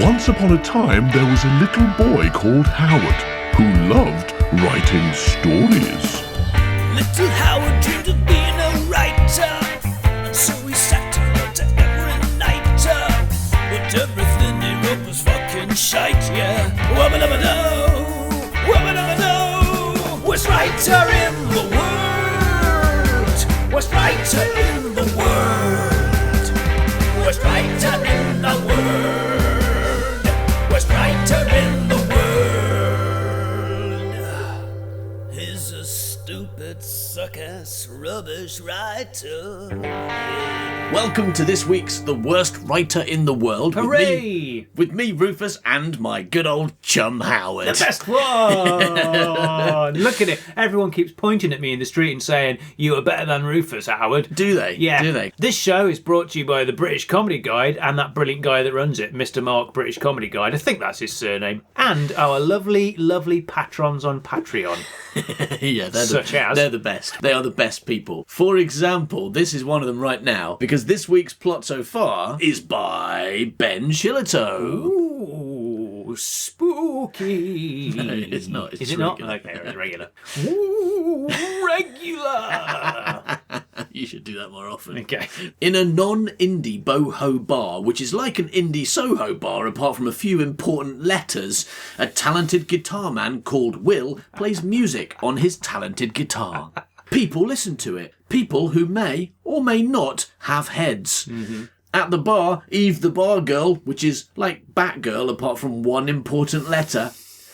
Once upon a time, there was a little boy called Howard who loved writing stories. Little Howard dreamed of being a writer, and so he sat and wrote every night. But everything he wrote was fucking shite, yeah. Wubba-dubba-doo, wubba-dubba-doo. Worst writer in the world, worst writer in the world, worst writer in the world, worst writer in the world. He's a stupid, suck-ass, rubbish writer. Welcome to this week's The Worst Writer in the World. Hooray! With me, Rufus, and my good old chum, Howard. The best one! Look at it. Everyone keeps pointing at me in the street and saying, you are better than Rufus, Howard. Do they? Yeah. Do they? This show is brought to you by the British Comedy Guide and that brilliant guy that runs it, Mr. Mark British Comedy Guide. I think that's his surname. And our lovely, lovely patrons on Patreon. Yeah, they're the best. They are the best people. For example, this is one of them right now, because this week's plot so far is by Ben Shillito. Ooh, spooky. No, it's not. Is it not? Okay, it's regular. Ooh, regular. You should do that more often. Okay. In a non-indie boho bar, which is like an indie Soho bar apart from a few important letters, a talented guitar man called Will plays music on his talented guitar. People listen to it. People who may or may not have heads. Mm-hmm. At the bar, Eve the bar girl, which is like Batgirl apart from one important letter,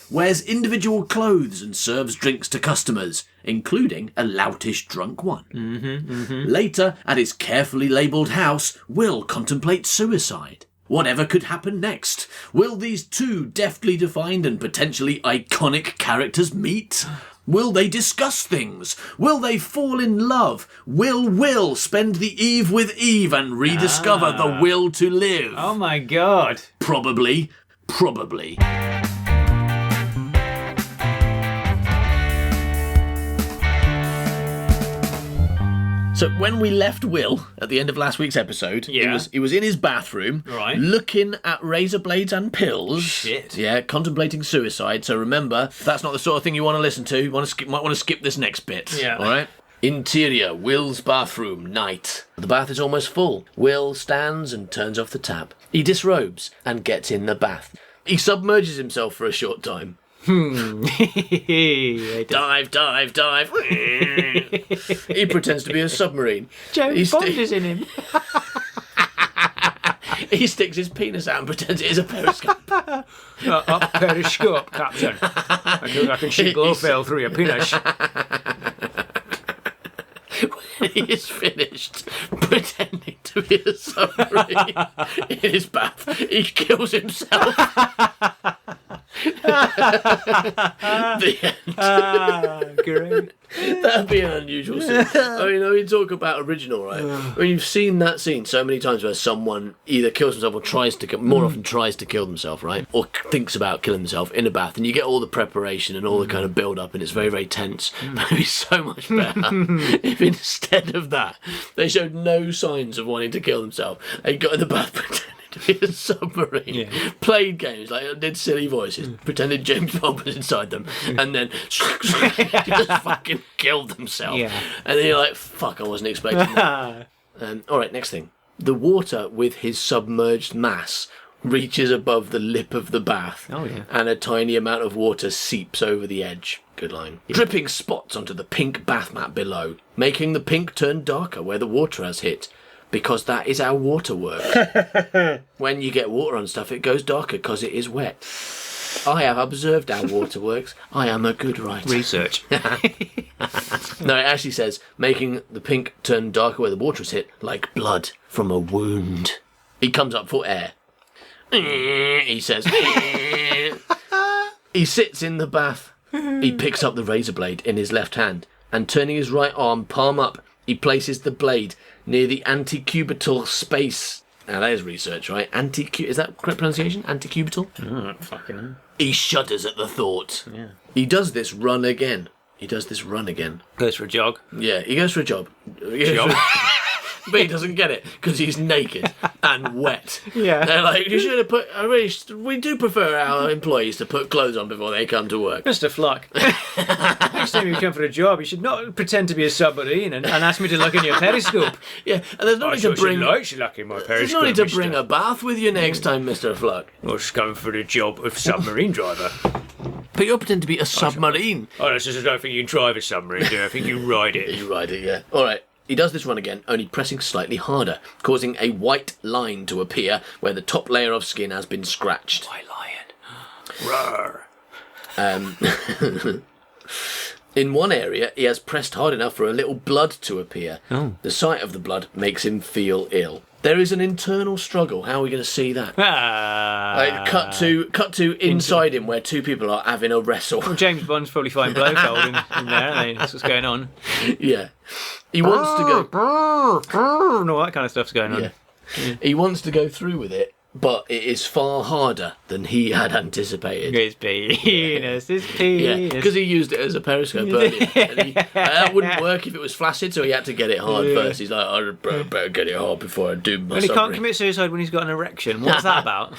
wears individual clothes and serves drinks to customers, including a loutish drunk one. Mm-hmm, mm-hmm. Later, at his carefully labelled house, Will contemplates suicide. Whatever could happen next? Will these two deftly defined and potentially iconic characters meet? Will they discuss things? Will they fall in love? Will Will spend the eve with Eve and rediscover the will to live? Oh my God. Probably. So when we left Will at the end of last week's episode, he was in his bathroom, right, looking at razor blades and pills. Shit. Yeah, contemplating suicide. So remember, if that's not the sort of thing you want to listen to, you might want to skip this next bit. Yeah. All right. Interior, Will's bathroom, night. The bath is almost full. Will stands and turns off the tap. He disrobes and gets in the bath. He submerges himself for a short time. Dive. He pretends to be a submarine. James Bond is in him. He sticks his penis out and pretends it is a periscope. Periscope, Captain. I can shoot glowfail through your penis. When he is finished pretending to be a submarine in his bath, he kills himself. The end. Great. That'd be an unusual scene. I mean, we talk about original, right? When you've seen that scene so many times where someone either kills themself or more often tries to kill themselves, right? Or thinks about killing themselves in a bath, and you get all the preparation and all the kind of build-up, and it's very, very tense. But it'd be so much better if instead of that, they showed no signs of wanting to kill themselves. They got in the bath pretending to be a submarine, played games, like did silly voices, pretended James Bond was inside them, and then just fucking killed themselves. Yeah. And then you're like, fuck, I wasn't expecting that. Alright, next thing. The water with his submerged mass reaches above the lip of the bath, and a tiny amount of water seeps over the edge. Good line. Dripping spots onto the pink bath mat below, making the pink turn darker where the water has hit. Because that is how water works. When you get water on stuff, it goes darker because it is wet. I have observed how water works. I am a good writer. Research. No, it actually says, making the pink turn darker where the water is hit, like blood from a wound. He comes up for air. He says. He sits in the bath. He picks up the razor blade in his left hand, and turning his right arm palm up, he places the blade near the antecubital space. Now that is research, right? Is that correct pronunciation? Antecubital? Oh, fucking hell. He shudders at the thought. Yeah. He does this run again. Goes for a jog. Yeah, he goes for a job. But he doesn't get it because he's naked. and wet. Yeah. They're like, you should have put. We do prefer our employees to put clothes on before they come to work. Mr. Flock, next time you come for a job, you should not pretend to be a submarine and ask me to look in your periscope. Yeah, and there's no need to bring. She look in my periscope. There's no need to bring a bath with you next time, Mr. Flock. I was going for the job of submarine driver. But you're pretending to be a submarine. Oh, I don't think you can drive a submarine, do you? I think you ride it. You ride it, yeah. All right. He does this run again, only pressing slightly harder, causing a white line to appear where the top layer of skin has been scratched. White lion. Roar. In one area, he has pressed hard enough for a little blood to appear. Oh. The sight of the blood makes him feel ill. There is an internal struggle. How are we going to see that? Cut to inside him where two people are having a wrestle. Well, James Bond's probably fine blowfold in there, aren't they? That's what's going on. Yeah. He wants to go... And all that kind of stuff's going on. Yeah. He wants to go through with it, but it is far harder than he had anticipated. His penis, his penis. Yeah, because he used it as a periscope earlier. And that wouldn't work if it was flaccid, so he had to get it hard first. He's like, I better get it hard before I do my And he can't submarine. commit suicide when he's got an erection. What's that about?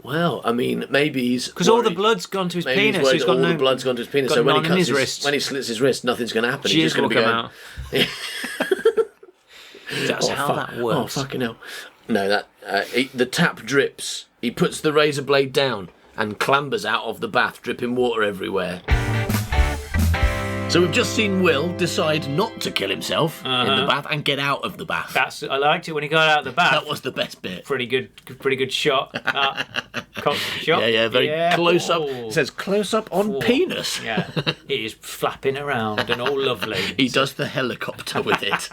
Well, I mean, maybe he's... Because all the blood's gone to his maybe penis. He's all the blood's gone to his penis, so when he wrist. when he slits his wrist, nothing's going to happen. Jizz He's just going will to be come going... out. That's how that works. Oh, fucking hell. No, the tap drips. He puts the razor blade down and clambers out of the bath, dripping water everywhere. So we've just seen Will decide not to kill himself in the bath and get out of the bath. I liked it when he got out of the bath. That was the best bit. Pretty good shot. Shot. Yeah, very close up. Oh. It says close up on penis. Yeah, it is flapping around and all lovely. He does the helicopter with it.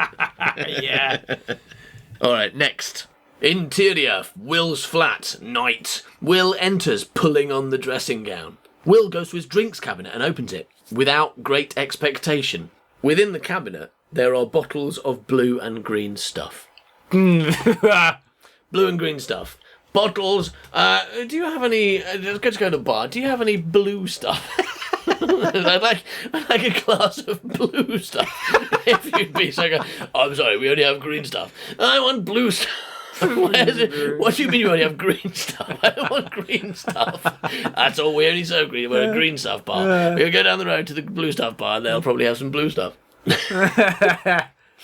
Yeah. All right, next. Interior, Will's flat, night. Will enters, pulling on the dressing gown. Will goes to his drinks cabinet and opens it, without great expectation. Within the cabinet, there are bottles of blue and green stuff. Blue and green stuff. Bottles, do you have any, let's go to the bar, do you have any blue stuff? I'd like a glass of blue stuff. If you'd be so good. I'm sorry, we only have green stuff. I want blue stuff. What do you mean you only have green stuff? I don't want green stuff. That's all, we only serve green. We're a green stuff bar. We'll go down the road to the blue stuff bar and they'll probably have some blue stuff.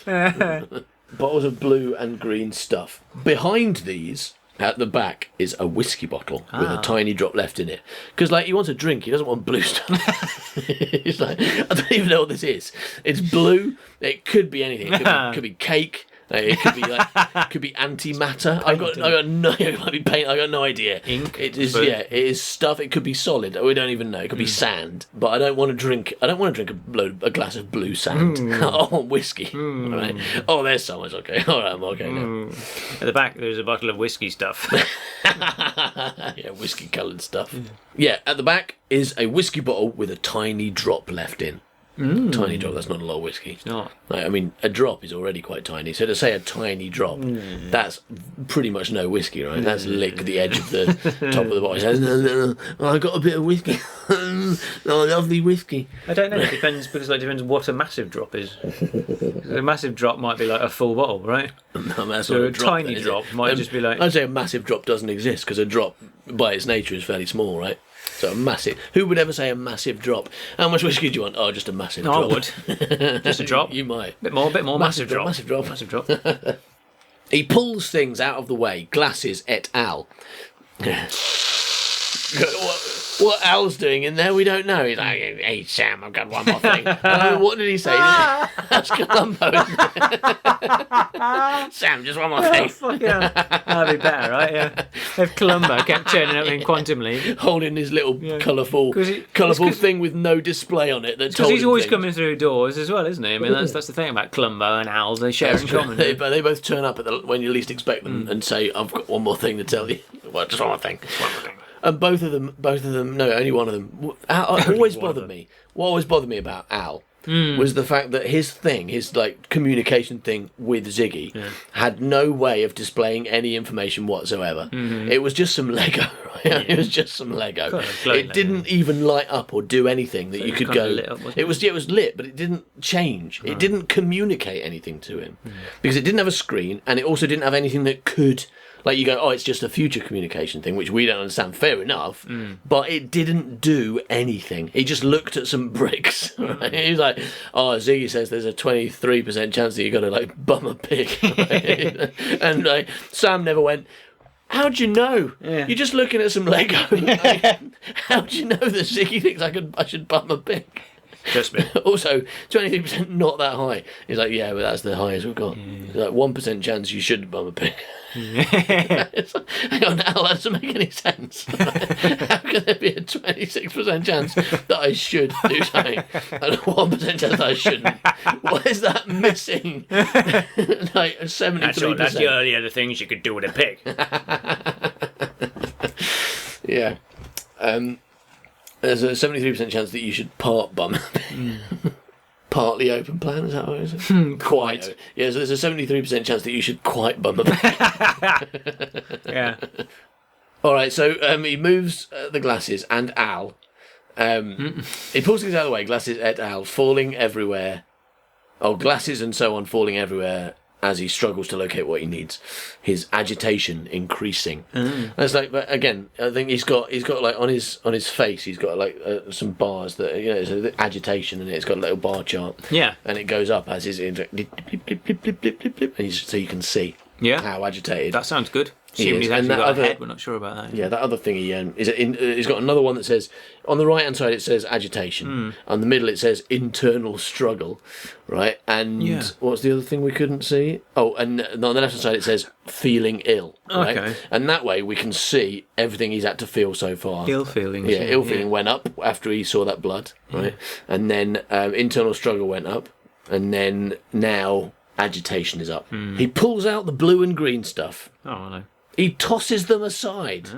Bottles of blue and green stuff. Behind these, at the back, is a whiskey bottle with a tiny drop left in it. Because, like, he wants a drink, he doesn't want blue stuff. He's like, I don't even know what this is. It's blue. It could be anything. It could be cake. It could be antimatter. I got no. It might be paint. I got no idea. Ink. It is. Yeah, it is stuff. It could be solid. We don't even know. It could be sand. But I don't want to drink. I don't want to drink a glass of blue sand. I want whiskey. All right. Oh, there's so much. Okay. All right. I'm okay now. At the back, there's a bottle of whiskey stuff. Yeah, whiskey coloured stuff. Yeah. At the back is a whiskey bottle with a tiny drop left in. Tiny drop, that's not a lot of whiskey. It's not. Like, I mean, a drop is already quite tiny. So to say a tiny drop, that's pretty much no whiskey, right? That's lick the edge of the top of the bottle. It says, no, I got a bit of whiskey. Lovely whiskey. I don't know. It depends depends what a massive drop is. A massive drop might be like a full bottle, right? No, that's So not a drop, tiny then, is drop it? might just be like. I'd say a massive drop doesn't exist because a drop, by its nature, is fairly small, right? So a massive. Who would ever say a massive drop? How much whiskey do you want? Oh, just a massive No, drop. I would. Just a drop. You might. Bit more. Massive drop. Massive drop. Massive drop. He pulls things out of the way. Glasses et al. What Al's doing in there, we don't know. He's like, hey, Sam, I've got one more thing. What did he say? That's Columbo. Sam, just one more thing. Fuck yeah. That'd be better, right? Yeah. If Columbo kept turning up in Quantum League. Holding his little colourful thing with no display on it. Because he's always coming through doors as well, isn't he? I mean, that's the thing about Columbo and Al. They share in common. They both turn up when you least expect them and say, I've got one more thing to tell you. Well, just one more thing. And both of them, no, only one of them. Al always bothered me. What always bothered me about Al was the fact that his like communication thing with Ziggy, had no way of displaying any information whatsoever. It was just some Lego. Right? It was just some Lego. It didn't even light up or do anything that you could go. Lit up, it was lit, but it didn't change. It didn't communicate anything to him because it didn't have a screen, and it also didn't have anything that could Like you go, oh, it's just a future communication thing, which we don't understand. Fair enough, but it didn't do anything. He just looked at some bricks. Right? He was like, oh, Ziggy says there's a 23% chance that you're going to like bum a pig. Right? And like, Sam never went, how'd you know? Yeah. You're just looking at some Lego. Like, how'd you know that Ziggy thinks I should bum a pig? Just me. Also, 23% not that high. He's like, yeah, but that's the highest we've got. It's like 1% chance you should bum a pig. It's like, hang on, Al, that doesn't make any sense. How can there be a 26% chance that I should do something and a 1% chance that I shouldn't? Why is that missing? Like 73%. That's the only other things you could do with a pig. Yeah. There's a 73% chance that you should part bum. Partly open plan, is that what it is? Quite. Yeah, so there's a 73% chance that you should quite bum a pig. Yeah. All right, so he moves the glasses and Al. He pulls things out of the way, glasses et al. Falling everywhere. Oh, glasses and so on falling everywhere as he struggles to locate what he needs. His agitation increasing. And it's like, but again, I think he's got like on his face, he's got like some bars that it's agitation, and it's got a little bar chart. Yeah. And it goes up as his so you can see how agitated. That sounds good. He Assuming is. he's And actually that got other- a head, we're not sure about that. Yeah, that other thing he's got another one that says, on the right hand side it says agitation, on the middle it says internal struggle, right? And Yeah. what's the other thing we couldn't see? Oh, and on the left hand side it says feeling ill, right? Okay. And that way we can see everything he's had to feel so far. Ill feelings. Yeah, ill feeling went up after he saw that blood, right? And then internal struggle went up, and then now agitation is up. He pulls out the blue and green stuff. Oh, I know. He tosses them aside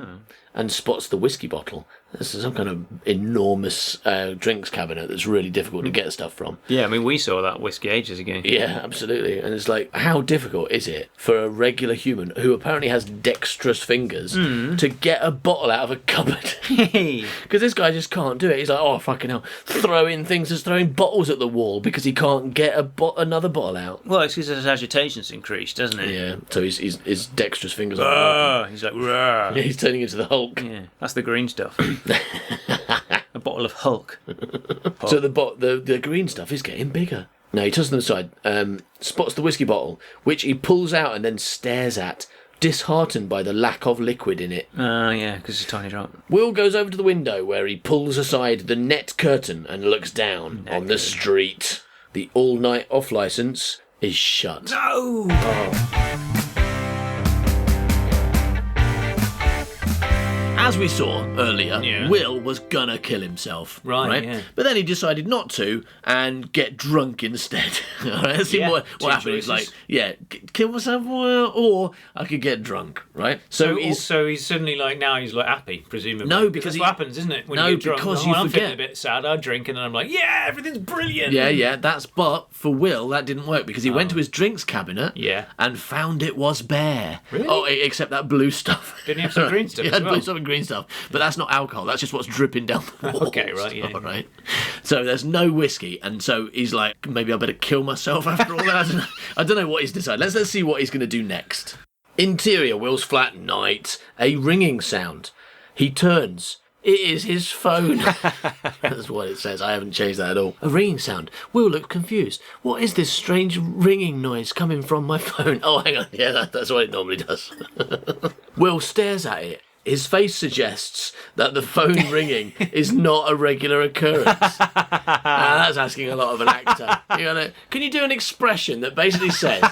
and spots the whiskey bottle. This is some kind of enormous drinks cabinet that's really difficult to get stuff from. Yeah, I mean, we saw that whiskey ages ago. Yeah, absolutely. And it's like, how difficult is it for a regular human who apparently has dexterous fingers to get a bottle out of a cupboard? Because this guy just can't do it. He's like, oh, fucking hell. Throwing things, just throwing bottles at the wall because he can't get another bottle out. Well, it's because his agitation's increased, doesn't it? Yeah, so his dexterous fingers are He's like, "Rah." working. He's turning into the Hulk. Yeah, that's the green stuff. A bottle of Hulk. So the green stuff is getting bigger. No, he tosses them aside, spots the whiskey bottle, which he pulls out and then stares at, disheartened by the lack of liquid in it. Yeah, because it's a tiny drop. Will goes over to the window where he pulls aside the net curtain and looks down on the street. The all-night off licence is shut. No! As we saw earlier, Yeah. Will was gonna kill himself. Right, yeah. But then he decided not to and get drunk instead. Let's see Yeah, what two happened. He's like, choices. kill myself or I could get drunk, right? So he's suddenly like, now he's like happy, presumably. No, because that's he- what happens, isn't it? When No, you get drunk. because Oh, you I'm feeling forget. a bit sad, I drink, and then I'm like, yeah, everything's brilliant. Yeah, but for Will that didn't work because he went to his drinks cabinet Yeah. and found it was bare. Really? Oh, except that blue stuff. Didn't he have some green stuff He as had well? blue stuff and green stuff, but that's not alcohol. That's just what's dripping down the walls. Okay, right, yeah. All right. So there's no whiskey, and so he's like, maybe I better kill myself after all that. I don't know what he's decided. Let's see what he's going to do next. Interior, Will's flat, night. A ringing sound. He turns. It is his phone. That's what it says. I haven't changed that at all. A ringing sound. Will looked confused. What is this strange ringing noise coming from my phone? Oh, hang on. Yeah, that's what it normally does. Will stares at it. His face suggests that the phone ringing is not a regular occurrence. That's asking a lot of an actor. Can you do an expression that basically says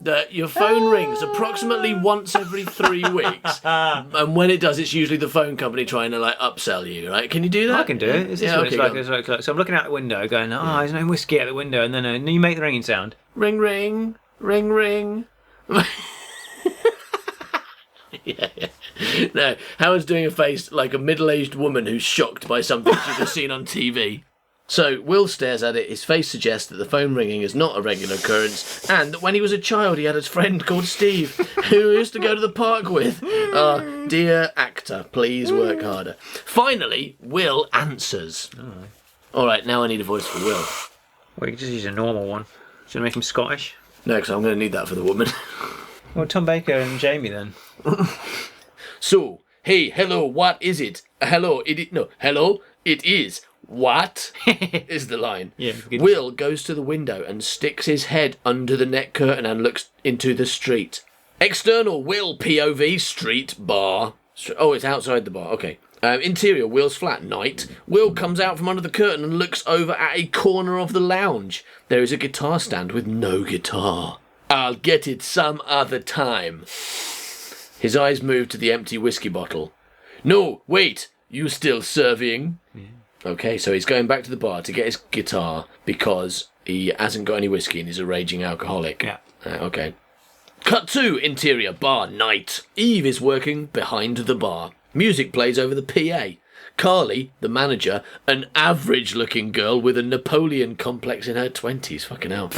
that your phone rings approximately once every 3 weeks, and when it does, it's usually the phone company trying to like upsell you, right? Can you do that? I can do it. It's this Yeah, one. okay, It's like, go on. it's like, so I'm looking out the window going, oh, there's no whiskey out the window, and then you make the ringing sound. Ring, ring, ring, ring. Yeah. No, Howard's doing a face like a middle-aged woman who's shocked by something she's just seen on TV. So Will stares at it. His face suggests that the phone ringing is not a regular occurrence, and that when he was a child he had a friend called Steve who he used to go to the park with. Dear actor, please work harder. Finally, Will answers. All right, now I need a voice for Will. Well, you can just use a normal one. Should I make him Scottish? No, because I'm going to need that for the woman. Well, Tom Baker and Jamie then. So, hey, hello, what is it? Hello, it is. What? Is the line. Yeah, good. Will goes to the window and sticks his head under the net curtain and looks into the street. External Will POV street bar. Oh, it's outside the bar. Okay. Interior Will's flat. Night. Will comes out from under the curtain and looks over at a corner of the lounge. There is a guitar stand with no guitar. I'll get it some other time. His eyes move to the empty whiskey bottle. No, wait. You still serving? Yeah. Okay, so he's going back to the bar to get his guitar because he hasn't got any whiskey and he's a raging alcoholic. Yeah. Okay. Cut 2, interior bar, night. Eve is working behind the bar. Music plays over the PA. Carly, the manager, an average-looking girl with a Napoleon complex in her 20s. Fucking hell.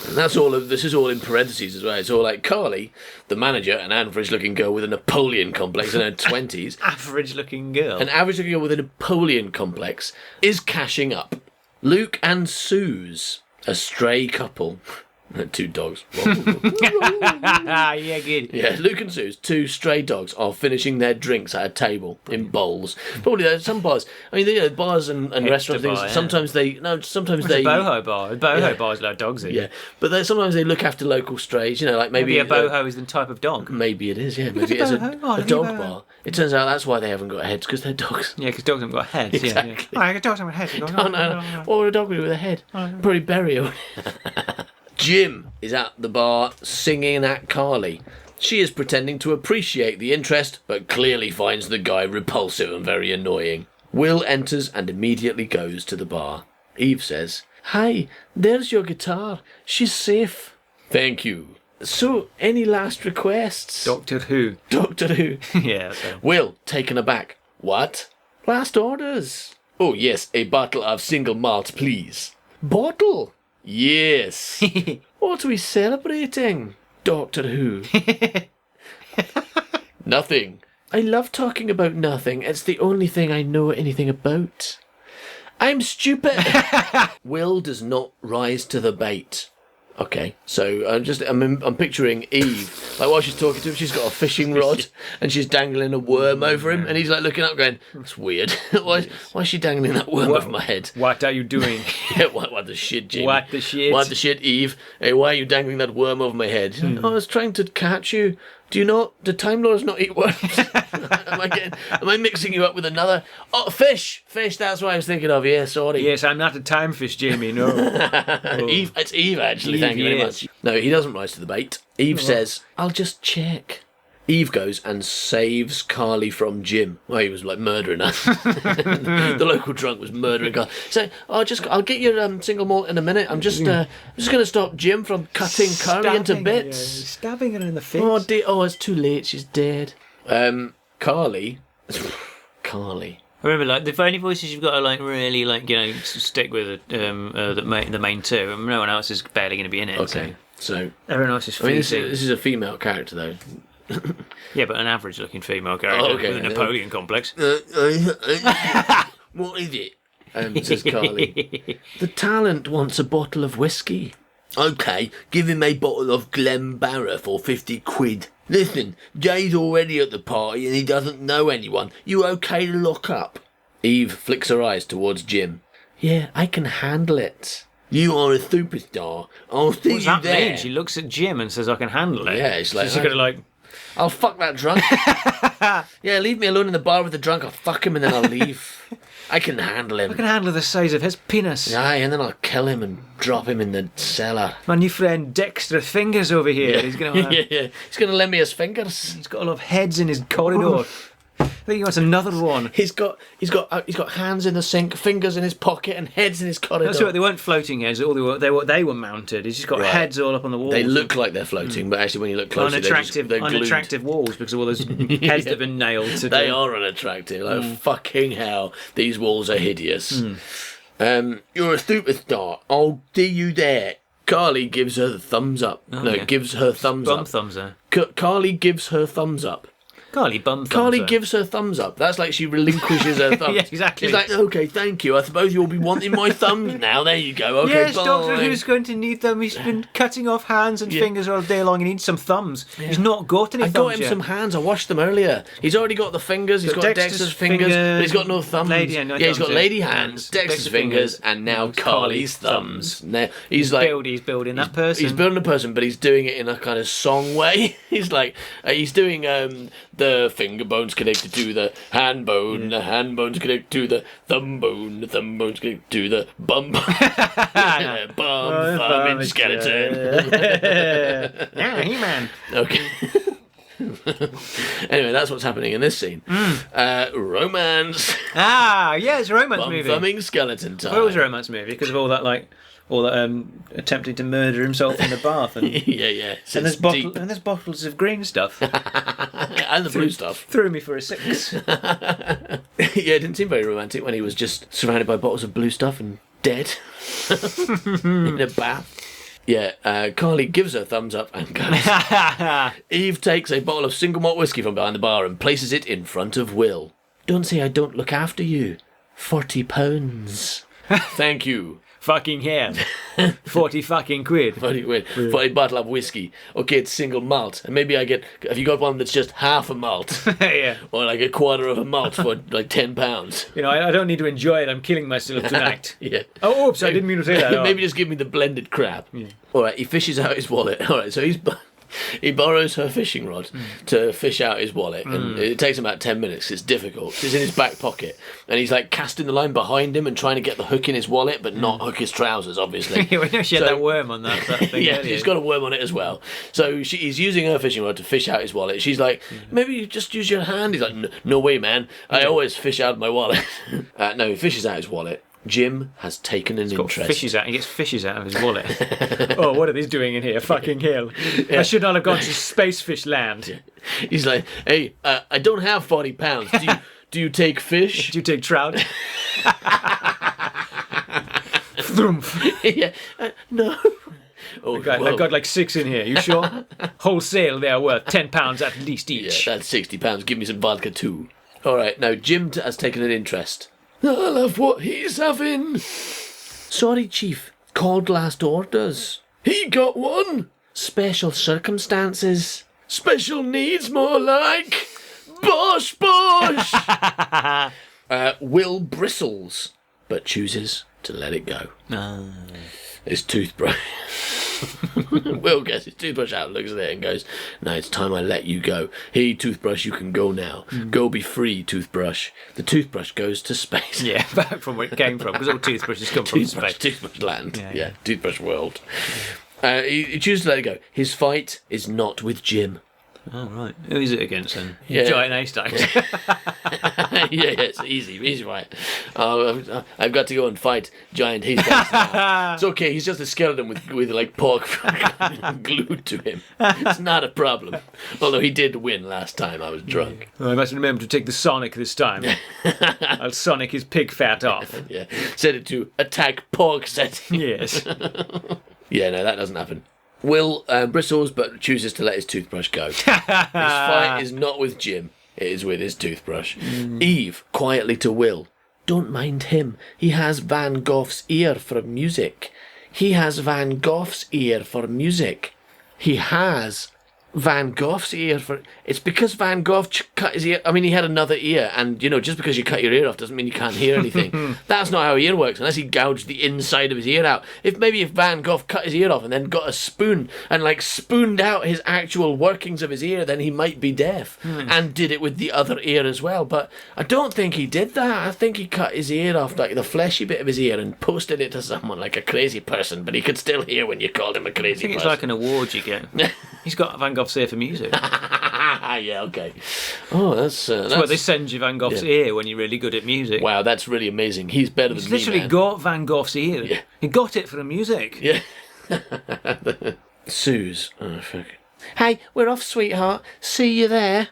And that's all of, this is all in parentheses as well. It's all like Carly, the manager, an average-looking girl with a Napoleon complex in her 20s. Average-looking girl. An average-looking girl with a Napoleon complex is cashing up. Luke and Suze, a stray couple. 2 dogs. Yeah, good. Yeah, Luke and Suze, 2 stray dogs, are finishing their drinks at a table in bowls. Probably there's some bars. I mean, you know, bars and restaurant things. Bar, yeah. Sometimes they It's a boho bar. A boho bar's like dogs in. Yeah, but sometimes they look after local strays. You know, like maybe a boho is the type of dog. Maybe it is. Yeah, maybe What's it's a boho? a dog bar. It turns out that's why they haven't got heads, because they're dogs. Yeah, because dogs haven't got heads. Exactly. Yeah. Oh, dogs haven't got heads. Oh, no. Or a dog with a head. Probably bury her. Jim is at the bar singing at Carly. She is pretending to appreciate the interest, but clearly finds the guy repulsive and very annoying. Will enters and immediately goes to the bar. Eve says, "Hi, there's your guitar. She's safe." "Thank you. So, any last requests?" Doctor Who. Doctor Who. Yeah. Okay. Will, taken aback. "What?" "Last orders." "Oh, yes, a bottle of single malt, please." "Bottle?" "Yes." "What are we celebrating?" "Doctor Who." "Nothing. I love talking about nothing. It's the only thing I know anything about." "I'm stupid." Will does not rise to the bait. Okay, so I'm picturing Eve, like while she's talking to him, she's got a fishing rod and she's dangling a worm over him, and he's like looking up, going, "That's weird. why is she dangling that worm over my head?" What are you doing? Yeah, what the shit, Jamie? What the shit? What the shit, Eve? Hey, why are you dangling that worm over my head? "Oh, I was trying to catch you. Do you not? Do Time Lords not eat worms?" Am I mixing you up with another? Oh, fish. That's what I was thinking of. Yeah, sorry. Yes, I'm not a time fish, Jamie. No. Eve, it's Eve actually. Thank you very much. No, he doesn't rise to the bait. Eve says, "I'll just check." Eve goes and saves Carly from Jim. Well, he was like murdering her. The local drunk was murdering Carly. So I'll get your single malt in a minute. I'm just going to stop Jim from cutting Carly into bits. Stabbing her in the face. Oh, it's too late. She's dead. Carly. I remember, like, the only voices you've got to, like, really, like, you know, stick with the main two, and no one else is barely going to be in it. Okay, so everyone else is. I mean, this is a female character though. Yeah, but an average-looking female character with a Napoleon complex. What is it? Says Carly. "The talent wants a bottle of whiskey." "Okay, give him a bottle of Glenbarra for 50 quid. Listen, Jay's already at the party and he doesn't know anyone. You okay to lock up?" Eve flicks her eyes towards Jim. "Yeah, I can handle it." "You are a superstar. I'll see What's you that there." mean? She looks at Jim and says, "I can handle it." Yeah, it's like, she's gonna like. "I'll fuck that drunk." "Yeah, leave me alone in the bar with the drunk. I'll fuck him and then I'll leave. I can handle him." I can handle the size of his penis. Aye, and then I'll kill him and drop him in the cellar. My new friend Dexter Fingers over here. He's gonna. Yeah. He's gonna lend me his fingers. He's got a lot of heads in his corridor. I think he wants another one. He's got hands in the sink, fingers in his pocket, and heads in his corridor. That's right. They weren't floating heads. They were mounted. He's just got heads all up on the walls. They look like they're floating, but actually, when you look closely, they're unattractive walls because of all those heads that have been nailed to. They are unattractive. Like fucking hell, these walls are hideous. "You're a superstar. I'll see you there." Carly gives her the thumbs up. Gives her thumbs up. Thumbs up. Carly gives her thumbs up. Carly bum thumbs Carly her. gives her thumbs up. That's like she relinquishes her thumbs. Yeah, exactly. She's like, okay, thank you. I suppose you'll be wanting my thumbs now. There you go. Okay, Yes, bye. Doctor Who's going to need them. He's been cutting off hands and fingers all day long. He needs some thumbs. He's not got any I thumbs got him yet. some hands. I washed them earlier. He's already got the fingers. He's got Dexter's fingers, but he's got no thumbs. He's He's got lady hands, Dexter's fingers, and now Carly's thumbs. Now he's like He's building that person. he's building a person, but he's doing it in a kind of song way. He's like he's doing the finger bones connected to the hand bone, the hand bones connected to the thumb bones connected to the bum bum thumb and skeleton. Yeah, He-Man. Okay. Anyway, that's what's happening in this scene. Romance. Yeah, it's a romance Bum movie. thumbing skeleton time. Well, it was a romance movie because of all that attempting to murder himself in the bath and yeah. and there's bottles of green stuff. And the blue stuff. Threw me for a 6. Yeah, it didn't seem very romantic when he was just surrounded by bottles of blue stuff and dead in a bath. Yeah, Carly gives her thumbs up and goes. Eve takes a bottle of single malt whiskey from behind the bar and places it in front of Will. Don't say I don't look after you. £40. Thank you. Fucking hell. 40 fucking quid. 40 quid for a bottle of whiskey. Okay, it's single malt. And maybe I get, have you got one that's just half a malt? Yeah. Or like a quarter of a malt for like £10. You know, I don't need to enjoy it. I'm killing myself tonight. Yeah. Oh, oops, I didn't mean to say that. Maybe just give me the blended crap. Yeah. Alright, he fishes out his wallet. Alright, so he borrows her fishing rod to fish out his wallet, and it takes him about 10 minutes. It's difficult. It's in his back pocket, and he's like casting the line behind him and trying to get the hook in his wallet, but not hook his trousers, obviously. We know she had that worm on that thing. Yeah, earlier. he's got a worm on it as well. So he's using her fishing rod to fish out his wallet. She's like, maybe you just use your hand. He's like, no way, man. I always fish out my wallet. No, he fishes out his wallet. Jim has taken an interest. He gets fishes out of his wallet. Oh, what are these doing in here? Fucking hell. I should not have gone to space fish land. He's like, hey, I don't have £40. Do you take fish? Do you take trout? Thrumph. Yeah, no. Oh, I've got like 6 in here. You sure? Wholesale, they're worth £10 at least each. Yeah, that's £60. Give me some vodka too. All right, now Jim has taken an interest. I love what he's having. Sorry, Chief. Called last orders. He got one. Special circumstances. Special needs, more like. Bosh, bosh. Will bristles, but chooses to let it go. His toothbrush. Will gets his toothbrush out, looks at it and goes, "Now it's time I let you go. Hey, toothbrush, you can go now. Go be free, toothbrush." The toothbrush goes to space. Yeah, back from where it came from, because all toothbrushes come from space. Toothbrush land. Yeah, Yeah, toothbrush world. He chooses to let it go. His fight is not with Jim. Oh, right. Who is it against then? Yeah. Giant haystacks. Yeah, it's easy right. I've got to go and fight giant haystacks now. It's okay, he's just a skeleton with like pork glued to him. It's not a problem. Although he did win last time I was drunk. I must remember to take the Sonic this time. I'll Sonic his pig fat off. Yeah, set it to attack pork setting. Yes. Yeah, no, that doesn't happen. Will bristles, but chooses to let his toothbrush go. His fight is not with Jim, it is with his toothbrush. Eve, quietly to Will, "Don't mind him. He has Van Gogh's ear for music. He has Van Gogh's ear for music. He has Van Gogh's ear for..." It's because Van Gogh cut his ear. I mean, he had another ear, and, you know, just because you cut your ear off doesn't mean you can't hear anything. That's not how ear works, unless he gouged the inside of his ear out. If Van Gogh cut his ear off and then got a spoon and, like, spooned out his actual workings of his ear, then he might be deaf, and did it with the other ear as well. But I don't think he did that. I think he cut his ear off, like, the fleshy bit of his ear, and posted it to someone like a crazy person, but he could still hear when you called him a crazy I think person. it's like an award you get. He's got Van Gogh's ear for music. Yeah, okay. Oh, that's Well, they send you Van Gogh's ear when you're really good at music. wow, that's really amazing. He's better He's than me, literally man. got Van Gogh's ear. Yeah. He got it for the music. Yeah. Suze. Oh, fuck. Hey, we're off, sweetheart. See you there.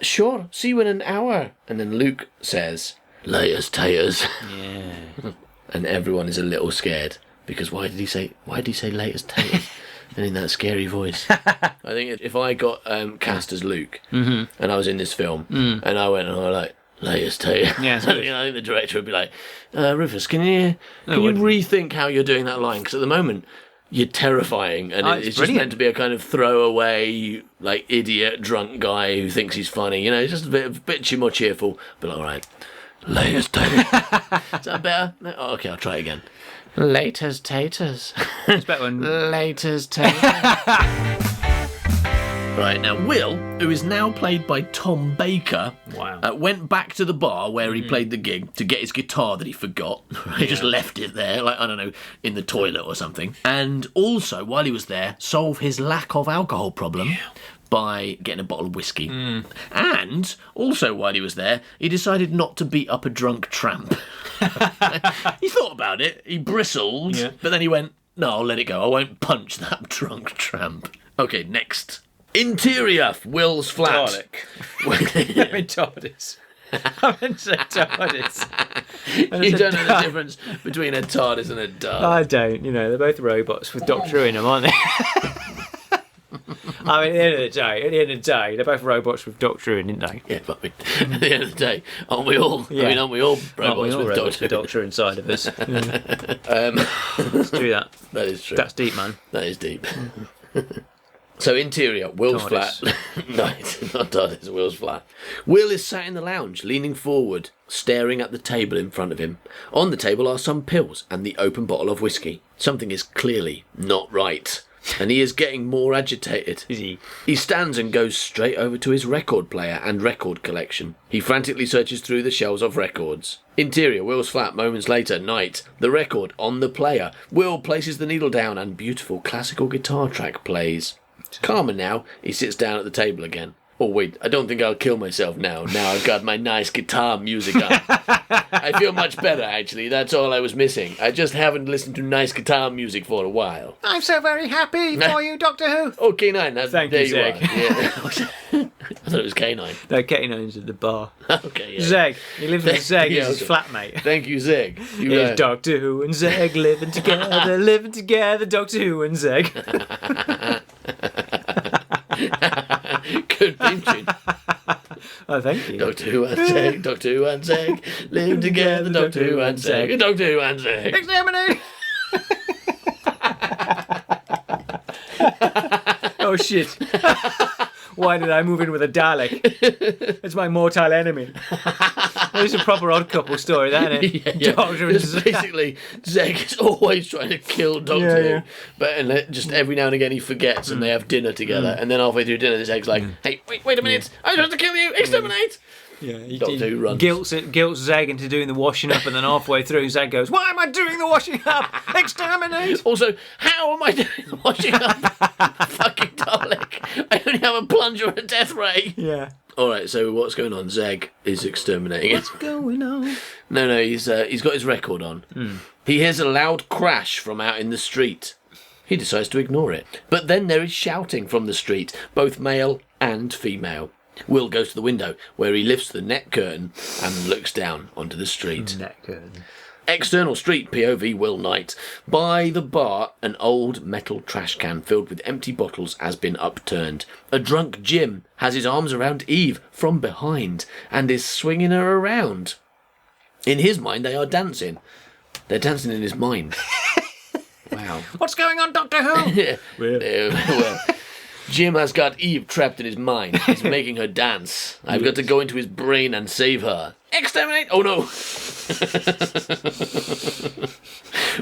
Sure. See you in an hour. And then Luke says, "Laters, taters." Yeah. And everyone is a little scared because why did he say laters, taters? and in that scary voice. I think if I got cast as Luke and I was in this film and I went and I was like, latest take. Yeah, I think the director would be like, Rufus, can you rethink how you're doing that line? Because at the moment, you're terrifying, and it's just meant to be a kind of throwaway, like, idiot, drunk guy who thinks he's funny. You know, just a bit more cheerful. But all right, latest take. Is that better? No? Oh, okay, I'll try it again. Latest taters. It's better when... Latest taters. Right, now Will, who is now played by Tom Baker, went back to the bar where he played the gig to get his guitar that he forgot. He just left it there, like, I don't know, in the toilet or something. And also, while he was there, solve his lack of alcohol problem by getting a bottle of whiskey. And also, while he was there, he decided not to beat up a drunk tramp. He thought about it, he bristled, but then he went, no, I'll let it go. I won't punch that drunk tramp. Okay, next. Interior, Will's flat. I mean TARDIS. I meant to say TARDIS. You don't know the difference between a TARDIS and a dart. I don't. You know, they're both robots with Doctor Who in them, aren't they? I mean, at the end of the day, they're both robots with Doctor Who in, aren't they? Yeah, but at the end of the day, aren't we all? Yeah. I mean, aren't we all robots with robots Doctor Who? Doctor inside of us? Let's do that. That is true. That's deep, man. That is deep. So interior, Will's TARDIS. flat. No, it's not TARDIS, Will's flat. Will is sat in the lounge, leaning forward, staring at the table in front of him. On the table are some pills and the open bottle of whiskey. Something is clearly not right, and he is getting more agitated. Is he? He stands and goes straight over to his record player and record collection. He frantically searches through the shelves of records. Interior, Will's flat, moments later, night. The record on the player. Will places the needle down and beautiful classical guitar track plays. Calmer now, he sits down at the table again. Oh wait, I don't think I'll kill myself now. Now I've got my nice guitar music on. I feel much better, actually. That's all I was missing. I just haven't listened to nice guitar music for a while. I'm so very happy for you, Doctor Who. Oh, K9, that's, Thank there you, you are. Zeg. Yeah. I thought it was K9. No, K9's at the bar. Okay, yeah. Zeg. He lives with Zeg Yeah, as his okay. flatmate. Thank you, Zeg. You, Here's Doctor Who and Zeg living together, Doctor Who and Zeg. good theme tune. Oh, thank you. Doctor Who and Zeg, Doctor Who and Zeg, live together, Doctor Who and Zeg, Doctor Who and Zeg. Exterminate! Oh shit. Why did I move in with a Dalek? It's my mortal enemy. It's a proper Odd Couple story, that isn't it? Yeah. Doctor and Just Zeg. basically, Zeg is always trying to kill Doctor Who, but just every now and again he forgets, and they have dinner together, and then halfway through dinner, Zeg's like, "Hey, wait a minute! I'm trying to kill you! Exterminate!" Yeah, he Doctor Who runs. guilts Zeg into doing the washing up, and then halfway through, Zeg goes, "Why am I doing the washing up? Exterminate!" Also, how am I doing the washing up? Fucking Dalek! I only have a plunger and a death ray. Yeah. All right, so what's going on? Zeg is exterminating it. What's going on? No, he's got his record on. He hears a loud crash from out in the street. He decides to ignore it. But then there is shouting from the street, both male and female. Will goes to the window, where he lifts the net curtain and looks down onto the street. Net curtain. External street, POV Will Knight. By the bar, an old metal trash can filled with empty bottles has been upturned. A drunk Jim has his arms around Eve from behind and is swinging her around. In his mind, they are dancing. They're dancing in his mind. Wow. What's going on, Doctor Who? Well, Jim has got Eve trapped in his mind. He's making her dance. I've got to go into his brain and save her. Exterminate! Oh no!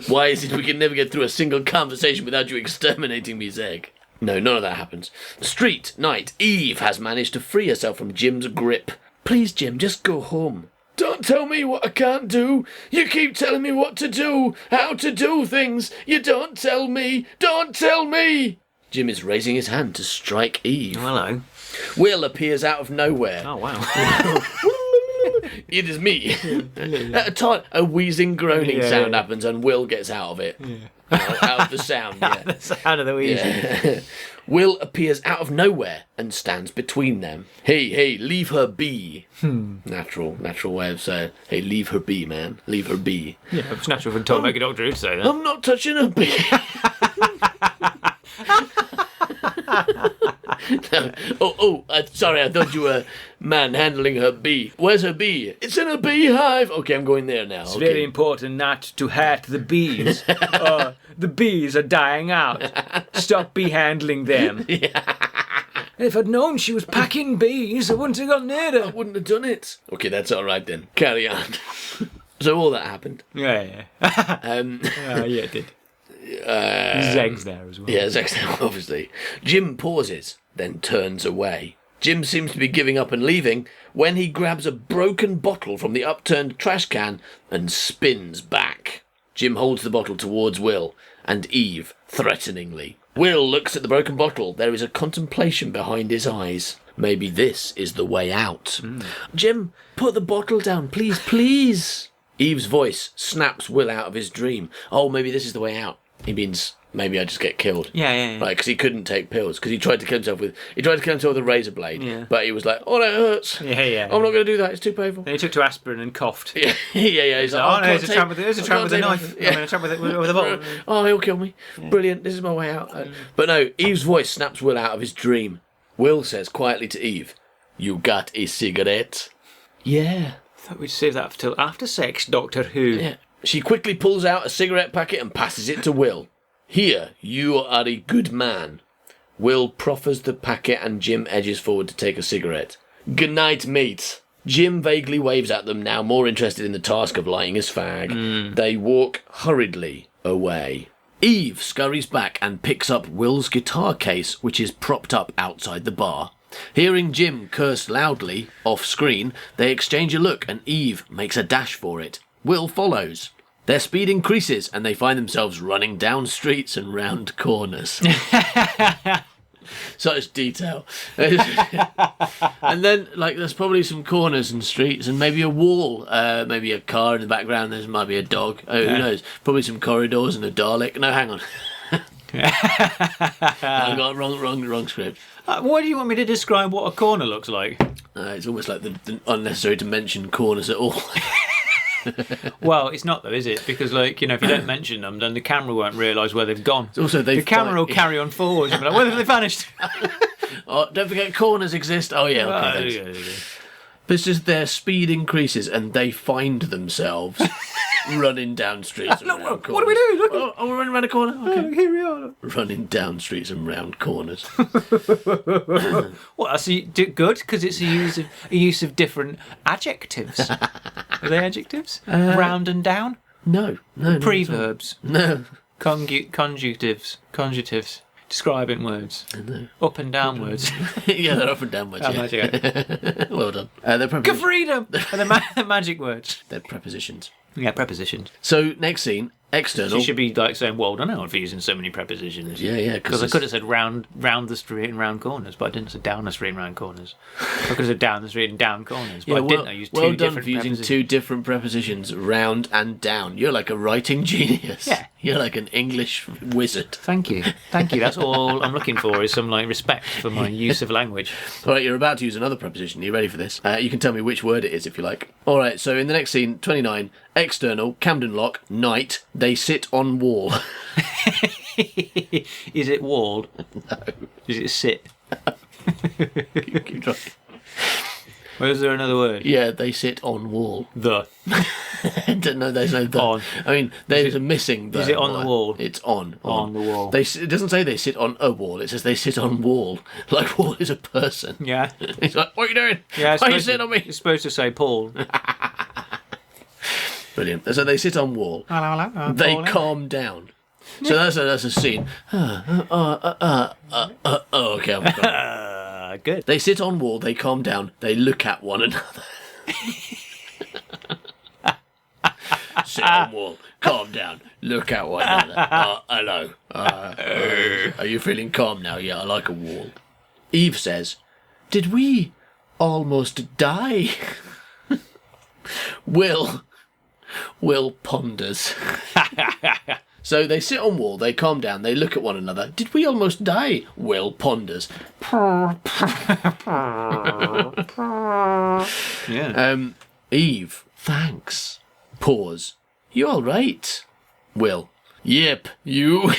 Why is it we can never get through a single conversation without you exterminating me, Zeg? No, none of that happens. Street, night, Eve has managed to free herself from Jim's grip. Please, Jim, just go home. Don't tell me what I can't do. You keep telling me what to do, how to do things. You don't tell me. Don't tell me. Jim is raising his hand to strike Eve. Hello. Will appears out of nowhere. Oh, wow. It is me. At a time, a wheezing, groaning sound happens, and Will gets out of it. Out of the sound, yeah. The sound of the wheeze. Yeah. Will appears out of nowhere and stands between them. Hey, leave her be. Natural way of saying, hey, leave her be, man. Leave her be. Yeah, it's natural for Tom Baker Doctor Who to say that. I'm not touching her bee. Sorry, I thought you were manhandling her bee. Where's her bee? It's in a beehive. Okay, I'm going there now. It's very important not to hurt the bees. The bees are dying out. Stop bee handling them. If I'd known she was packing bees, I wouldn't have gone near I her. wouldn't have done it. Okay, that's all right then. Carry on. So all that happened. Yeah. Yeah, it did. Zeg's there as well. Yeah, Zach's obviously. Jim pauses, then turns away. Jim seems to be giving up and leaving when he grabs a broken bottle from the upturned trash can and spins back. Jim holds the bottle towards Will and Eve threateningly. Will looks at the broken bottle. There is a contemplation behind his eyes. Maybe this is the way out. Jim, put the bottle down, please, please. Eve's voice snaps Will out of his dream. Oh, maybe this is the way out. He means maybe I just get killed. Yeah. Right, because he couldn't take pills. Because he tried to kill himself with a razor blade. Yeah. But he was like, oh, that hurts. Yeah. I'm not going to do that. It's too painful. Then he took to aspirin and coughed. Yeah. He's like, Oh, no, I there's can't a tramp with a take knife. Yeah. I mean, a tramp with a bottle. Oh, he'll kill me. Brilliant. This is my way out. But no, Eve's voice snaps Will out of his dream. Will says quietly to Eve, you got a cigarette? Yeah. Thought we'd save that till after sex, Doctor Who. Yeah. She quickly pulls out a cigarette packet and passes it to Will. Here, you are a good man. Will proffers the packet and Jim edges forward to take a cigarette. Good night, mate. Jim vaguely waves at them, now more interested in the task of lighting his fag. They walk hurriedly away. Eve scurries back and picks up Will's guitar case, which is propped up outside the bar. Hearing Jim curse loudly, off-screen, they exchange a look and Eve makes a dash for it. Will follows. Their speed increases and they find themselves running down streets and round corners. Such detail. And then, there's probably some corners and streets and maybe a wall, maybe a car in the background, there might be a dog, who knows, probably some corridors and a Dalek. No, hang on. I got wrong script. Why do you want me to describe what a corner looks like? It's almost like the unnecessary to mention corners at all. Well, it's not though, is it? Because, if you don't mention them, then the camera won't realise where they've gone. Also, the camera will carry on forwards and be like, where have they vanished? Oh, don't forget corners exist. Oh, yeah, okay, thanks. Yeah. But it's just their speed increases and they find themselves running down streets and round corners. What are we doing? Look. Oh, we're running around a corner? Okay. Here we are. Running down streets and round corners. What? That's good because it's a use of different adjectives. Are they adjectives? Round and down. No. Preverbs. No. Conjugatives. Describing words. Up and down words. Yeah, they're up and down words. Yeah. Well done. They're prepositions. Freedom. And the magic words. They're prepositions. Yeah, prepositions. So, next scene, external. You should be saying, well done Alan for using so many prepositions. Yeah. Because I could have said round the street and round corners, but I didn't say down the street and round corners. I could have said down the street and down corners, but I didn't. I used two different for using prepositions. two different prepositions, round and down. You're like a writing genius. Yeah. You're like an English wizard. Thank you. That's all I'm looking for is some respect for my use of language. All right, you're about to use another preposition. Are you ready for this? You can tell me which word it is if you like. All right, so in the next scene, 29, external, Camden Lock, night, they sit on wall. Is it walled? No. Is it sit? Keep trying. Or is there another word? Yeah, they sit on wall. The. No, there's no the. On. I mean, there's a missing the. Is it on the wall? It's on. On the wall. It doesn't say they sit on a wall. It says they sit on wall. Like wall is a person. Yeah. He's like, what are you doing? Yeah. Why are you sitting on me? You're supposed to say Paul. Brilliant. So they sit on wall. Hello. They calm down. So that's a scene. Okay, I'm gone. Good. They sit on wall, they calm down, they look at one another. Sit on wall, calm down, look at one another. Hello. Are you feeling calm now? Yeah, I like a wall. Eve says, did we almost die? Will ponders. So they sit on wall, they calm down, they look at one another. Did we almost die? Will ponders. Yeah. Eve, thanks. Pause. You all right? Will. Yep, you.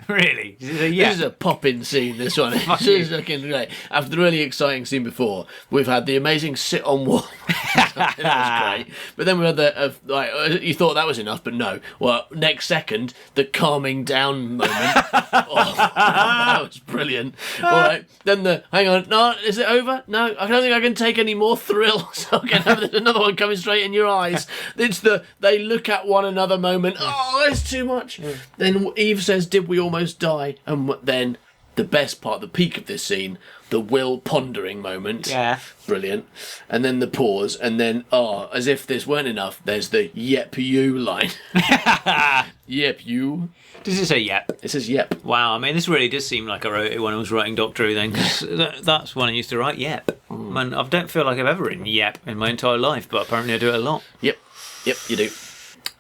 Really? Is it a This is a pop-in scene, this one. This is looking great. After the really exciting scene before, we've had the amazing sit-on wall. That was great. But then we had the, you thought that was enough, but no. Well, next second, the calming down moment. That was brilliant. All right, then hang on, no, is it over? No, I don't think I can take any more thrill, so I can have another one coming straight in your eyes. It's they look at one another moment. Oh, it's too much. Then Eve says, did we almost die? And then the best part, the peak of this scene, the Will pondering moment. Yeah. Brilliant. And then the pause, and then, as if this weren't enough, there's the yep you line. Yep you. Does it say yep? It says yep. Wow, I mean, this really does seem like I wrote it when I was writing Doctor Who then, because that's when I used to write yep. Man, I don't feel like I've ever written yep in my entire life, but apparently I do it a lot. Yep, you do.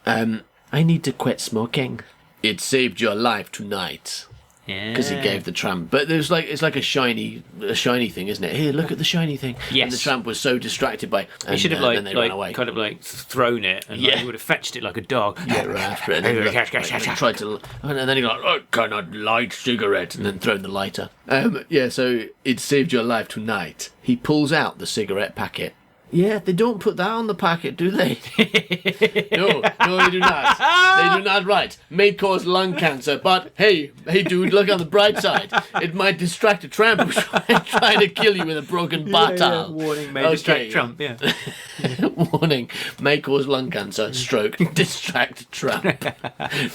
I need to quit smoking. It saved your life tonight. Yeah. Because he gave the tramp, but it's like a shiny thing, isn't it? Here, look at the shiny thing. Yes. And the tramp was so distracted by. He should have then they ran away. kind of like thrown it, and he would have fetched it like a dog. Yeah, right after it. And then tried to, and then he got, oh, can I light cigarette, and then thrown the lighter. So it saved your life tonight. He pulls out the cigarette packet. Yeah, they don't put that on the packet, do they? No, they do not. They do not write, may cause lung cancer, but hey, dude, look on the bright side. It might distract a tramp who's trying to kill you with a broken bottle. Warning, may distract Trump, yeah. Warning, may cause lung cancer, stroke, distract tramp.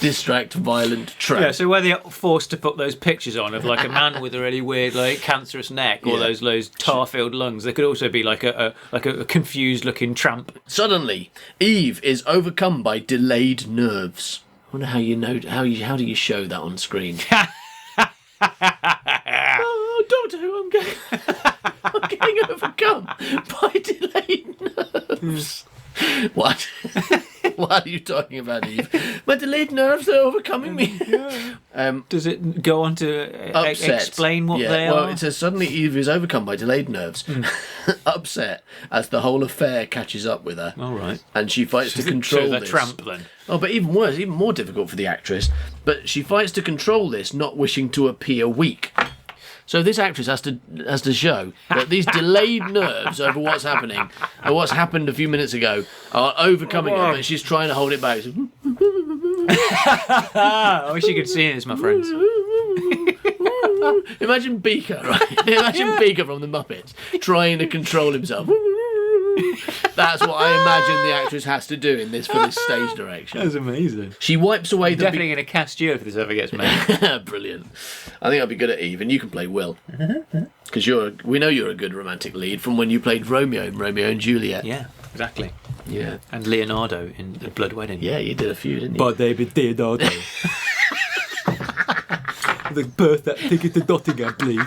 Distract violent tramp. Yeah, so where they're forced to put those pictures on of like a man with a really weird, like, cancerous neck or those tar-filled lungs, there could also be like a confused looking tramp. Suddenly, Eve is overcome by delayed nerves. I wonder how you know how do you show that on screen? Oh, Doctor Who, I'm getting overcome by delayed nerves. What? What are you talking about, Eve? My delayed nerves are overcoming me. Does it go on to explain what they are? Well, it says suddenly Eve is overcome by delayed nerves, upset as the whole affair catches up with her. All right. And she fights to control the this. tramp then. Oh, but even worse, even more difficult for the actress. But she fights to control this, not wishing to appear weak. So this actress has to show that these delayed nerves over what's happening and what's happened a few minutes ago are overcoming her, but she's trying to hold it back. I wish you could see this, my friends. Imagine Beaker, right? Imagine Beaker from the Muppets trying to control himself. That's what I imagine the actress has to do in this for this stage direction. That's amazing. She wipes away the definitely going to cast you if this ever gets made. Brilliant. I think I'll be good at Eve, and you can play Will. Because we know you're a good romantic lead from when you played Romeo in Romeo and Juliet. Yeah, exactly. Yeah. And Leonardo in The Blood Wedding. Yeah, you did a few, didn't you? But David Leonardo. The birth that ticket to Nottingham, please.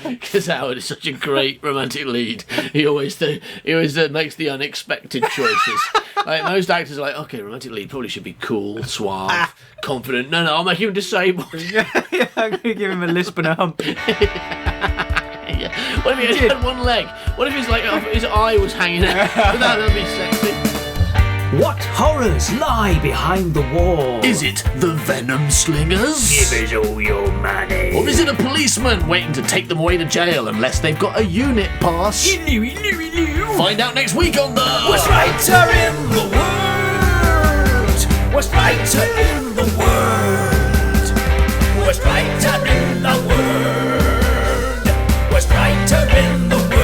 Because Howard is such a great romantic lead. He always makes the unexpected choices. Like most actors are like, okay, romantic lead probably should be cool, suave, confident. No, I'll make him disabled. Yeah, I'm going to give him a lisp and a hump. Yeah. What if he had one leg? What if his eye was hanging out? That would be sexy. What horrors lie behind the wall? Is it the venom slingers? Give us all your money. Or is it a policeman waiting to take them away to jail unless they've got a unit pass? Find out next week on the Worst writer in the world. Worst writer in the world. Worst writer in the world. Worst writer in the world.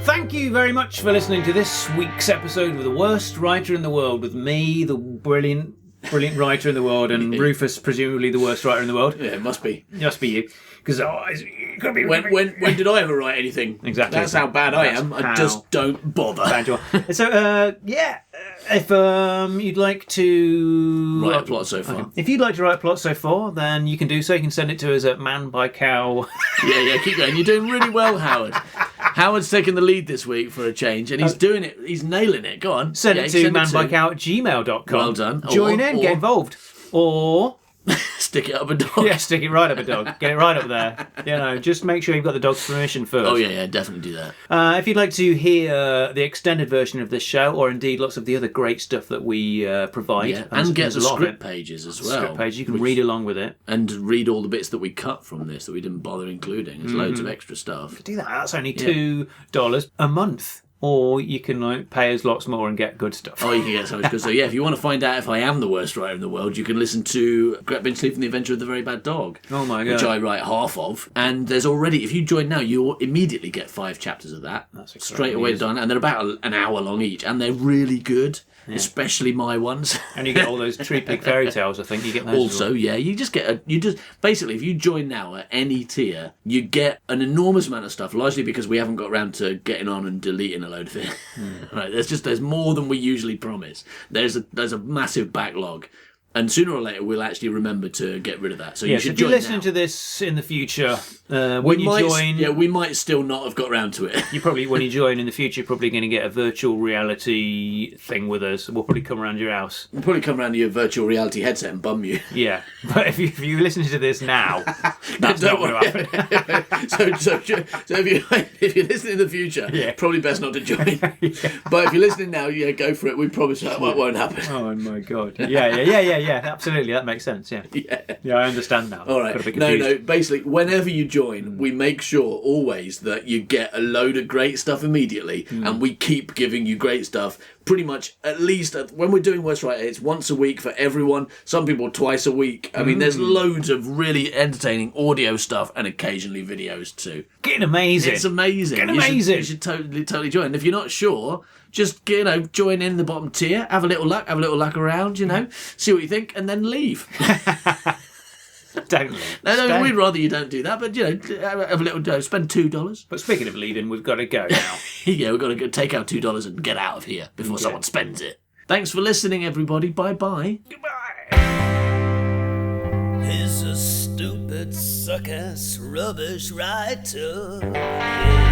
Thank you very much for listening to this week's episode of The Worst Writer in the World with me, the brilliant writer in the world, and Rufus, presumably the worst writer in the world. Yeah, it must be. It must be you. Because it could be. When did I ever write anything? Exactly. That's how bad I am. I just don't bother. Bad you are. So, if you'd like to Write a plot so far. Okay. If you'd like to write a plot so far, then you can do so. You can send it to us at manbycow. Yeah, keep going. You're doing really well, Howard. Howard's taking the lead this week for a change, and he's doing it. He's nailing it. Go on. Send it to manbycow@gmail.com. Well done. Join in, get involved. Or Stick it up a dog. Yeah, stick it right up a dog. Get it right up there. You know, just make sure you've got the dog's permission first. Oh, yeah, definitely do that. If you'd like to hear the extended version of this show, or indeed lots of the other great stuff that we provide, Yeah, and get there's the a lot of script it. pages as well. Script page, you can read along with it. And read all the bits that we cut from this that we didn't bother including. There's loads of extra stuff. Do that. That's only $2 a month. Or you can pay us lots more and get good stuff. Oh, you can get so much good. So yeah, if you want to find out if I am the worst writer in the world, you can listen to Gret Binchley from The Adventure of the Very Bad Dog. Oh my God. Which I write half of. And there's already, if you join now, you'll immediately get 5 chapters of that. That's straight away done. And they're about an hour long each. And they're really good. Especially my ones. And you get all those Tree Pig fairy tales, I think. You get those also, as well. yeah, you just basically, if you join now at any tier, you get an enormous amount of stuff, largely because we haven't got around to getting on and deleting a load of it. Right, there's more than we usually promise. There's a massive backlog. And sooner or later, we'll actually remember to get rid of that. So you should if you're join listening now. to this in the future, when you join... Yeah, we might still not have got round to it. When you join in the future, you're probably going to get a virtual reality thing with us. We'll probably come around your house. We'll probably come around to your virtual reality headset and bum you. Yeah, but if you're listening to this now, that's not going to happen. so if you're listening in the future, probably best not to join. But if you're listening now, go for it. We promise that won't happen. Oh my God. Yeah, absolutely. That makes sense, yeah. Yeah, I understand now. All right. No, basically, whenever you join, we make sure always that you get a load of great stuff immediately, and we keep giving you great stuff pretty much at least, when we're doing Worst Writer, it's once a week for everyone, some people twice a week. I mean, there's loads of really entertaining audio stuff and occasionally videos too. Getting amazing. It's amazing. Getting amazing. You should totally join. And if you're not sure, just join in the bottom tier, have a little luck around, see what you think, and then leave. Don't leave. No, we'd rather you don't do that, but have a little spend $2. But speaking of leaving, we've got to go now. Yeah, we've got to go take out $2 and get out of here before someone spends it. Thanks for listening, everybody. Bye-bye. Goodbye. He's a stupid, suck-ass, rubbish writer. Yeah.